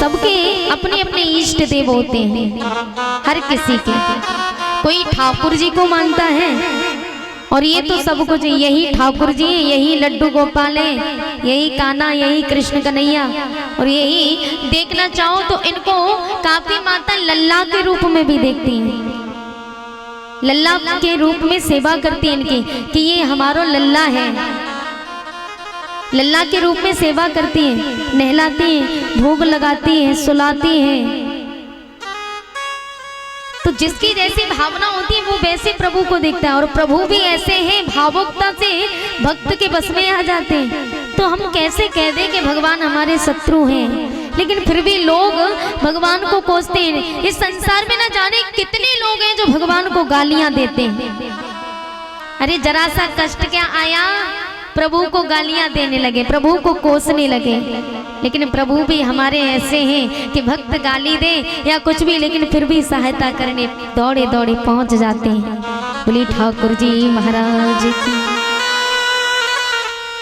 सबके अपने अपने इष्ट देव होते हैं, हर किसी के। कोई ठाकुर जी को मानता है और ये तो सब कुछ यही ठाकुर जी, यही लड्डू गोपाल है, यही कान्हा, यही कृष्ण कन्हैया। और यही देखना चाहो तो इनको काफी माता लल्ला के रूप में भी देखती हैं, लल्ला के रूप में सेवा करती है इनकी कि ये हमारो लल्ला है। लल्ला के रूप में सेवा करती हैं, नहलाती हैं, भोग लगाती हैं, सुलाती हैं। तो जिसकी जैसी भावना होती है वो वैसे प्रभु को देखता है। और प्रभु भी ऐसे हैं, भावुकता से भक्त के बस में आ जाते हैं। तो हम कैसे कह दें कि भगवान हमारे शत्रु हैं, लेकिन फिर भी लोग भगवान को कोसते हैं। इस संसार में ना जाने कितने लोग हैं जो भगवान को गालियां देते हैं। अरे जरा सा कष्ट क्या आया, प्रभु को गालियां देने लगे, प्रभु को कोसने लगे। लेकिन प्रभु भी हमारे ऐसे हैं कि भक्त गाली दे या कुछ भी, लेकिन फिर भी सहायता करने दौड़े दौड़े पहुंच जाते हैं। बोली ठाकुर जी महाराज की।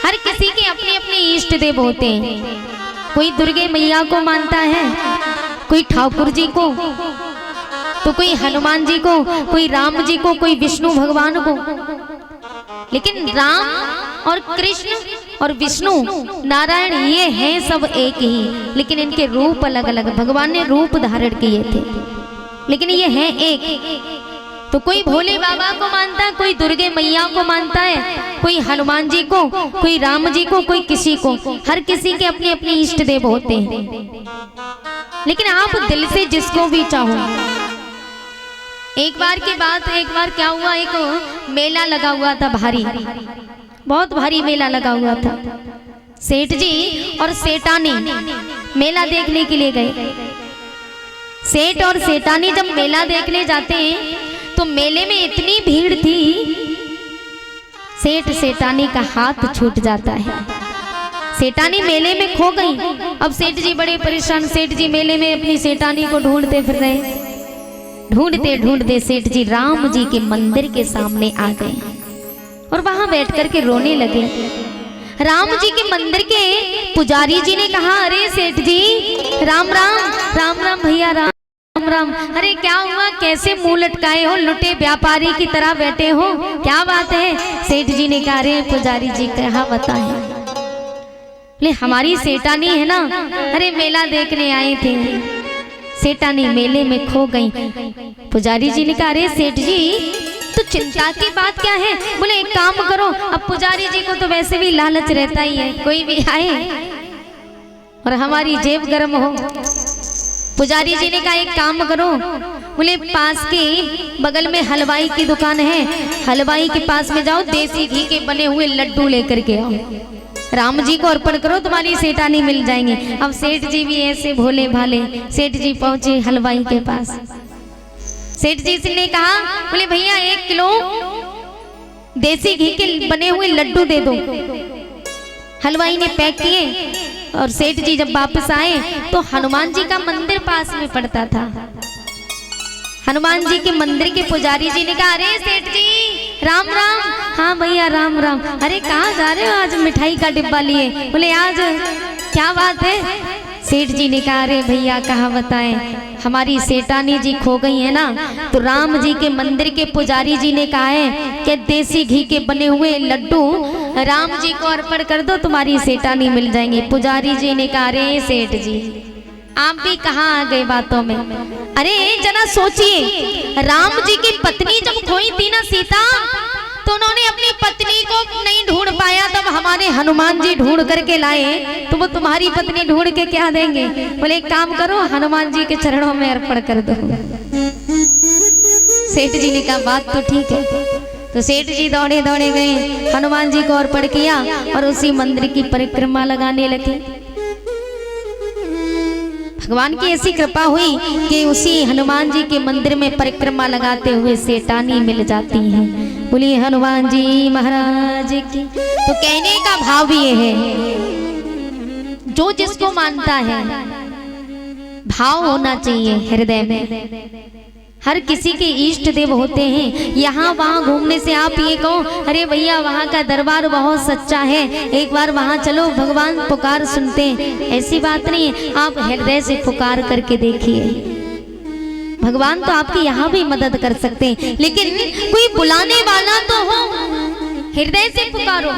हर किसी के अपने अपने इष्ट देव होते हैं। कोई दुर्गे मैया को मानता है, कोई ठाकुर जी को, तो कोई हनुमान जी को, कोई राम जी को, कोई विष्णु भगवान को। लेकिन राम और कृष्ण और विष्णु नारायण ये हैं सब एक ही, लेकिन इनके रूप अलग अलग। भगवान ने रूप धारण किए थे, लेकिन ये हैं एक। तो कोई भोले बाबा को मानता है, कोई दुर्गे मैया को मानता है, कोई हनुमान जी को, कोई राम जी को, कोई किसी को। हर किसी के अपने अपने इष्ट देव होते हैं। लेकिन आप दिल से जिसको भी चाहो। एक बार की बात, एक बार क्या हुआ, एक मेला लगा हुआ था भारी, बहुत भारी मेला लगा हुआ था। सेठ जी और सेठानी मेला देखने के लिए गए। सेठ और सेठानी जब मेला देखने जाते हैं तो मेले में इतनी भीड़ थी, सेठ सेठानी का हाथ छूट जाता है। सेठानी मेले में खो गई। अब सेठ जी बड़े परेशान, सेठ जी मेले में अपनी सेठानी को ढूंढते फिर रहे। ढूंढते ढूंढते सेठ जी राम जी के मंदिर के सामने आ गए और वहां बैठ करके रोने लगे। राम जी के मंदिर के पुजारी जी ने कहा, अरे सेठ जी राम राम, राम राम भैया, राम राम। अरे क्या हुआ, कैसे मुंह लटकाए हो, लुटे व्यापारी की तरह बैठे हो, क्या बात है? सेठ जी ने कहा, अरे पुजारी जी कहा बताएं। बोले हमारी सेठानी है ना, अरे मेला देखने आए थे, सेठानी मेले में खो गई। पुजारी जी ने कहा, अरे सेठ जी तो चिंता की बात क्या है? बोले एक काम करो, अब पुजारी जी को तो वैसे भी लालच रहता ही है, कोई भी आए और हमारी जेब गर्म हो। पुजारी जी ने कहा एक काम करो, बोले पास के बगल में हलवाई की दुकान है, हलवाई के पास में जाओ, देसी घी के बने हुए लड्डू लेकर के आओ, राम जी को अर्पण करो, तुम्हारी सेठानी मिल जाएंगे। अब सेठ जी भी ऐसे भोले भाले, सेठ जी पहुंचे हलवाई के पास। सेठ जी ने कहा, बोले भैया 1 किलो देसी घी के बने हुए लड्डू दे दो। हलवाई ने पैक किए और सेठ जी जब वापस आए तो हनुमान जी का मंदिर पास में पड़ता था। हनुमान जी के मंदिर के पुजारी जी ने कहा, अरे सेठ जी राम राम। हाँ भैया राम राम। अरे कहाँ जा रहे हो आज मिठाई का डिब्बा लिए? बोले आज क्या बात है? सेठ जी ने कहा, अरे भैया कहाँ बताएं, हमारी सेठानी जी खो गई है ना, तो राम जी के मंदिर के पुजारी जी ने कहा है कि देसी घी के बने हुए लड्डू राम जी को अर्पण कर दो, तुम्हारी सेठानी मिल जाएंगे। पुजारी जी ने कहा, अरे सेठ जी आप भी कहाँ आ गए बातों में? अरे जना सोचिए, राम जी की पत्नी जब खोई थी ना सीता, तो उन्होंने अपनी पत्नी को नहीं ढूंढ पाया, तब हमारे हनुमान जी ढूंढ करके लाए, तो वो तुम्हारी पत्नी ढूंढ के क्या देंगे? बोले एक काम करो, हनुमान जी के चरणों में अर्पण कर दो। सेठ जी ने कहा बात तो ठीक है। तो सेठ जी दौड़े दौड़े गए, हनुमान जी को अर्पण किया और उसी मंदिर की परिक्रमा लगाने लगे। भगवान की ऐसी कृपा हुई कि उसी हनुमान जी के मंदिर में परिक्रमा लगाते हुए सेठानी मिल जाती है। बोलिए हनुमान जी महाराज की। तो कहने का भाव ये है, जो जिसको मानता है भाव होना चाहिए हृदय में। हर किसी के इष्ट देव होते हैं। यहाँ वहाँ घूमने से आप ये कहो अरे भैया वहाँ का दरबार बहुत सच्चा है, एक बार वहाँ चलो भगवान पुकार सुनते हैं, ऐसी बात नहीं है। आप हृदय से पुकार करके देखिए, भगवान तो आपकी यहाँ भी मदद कर सकते हैं, लेकिन कोई बुलाने वाला तो हो। हृदय से पुकारो।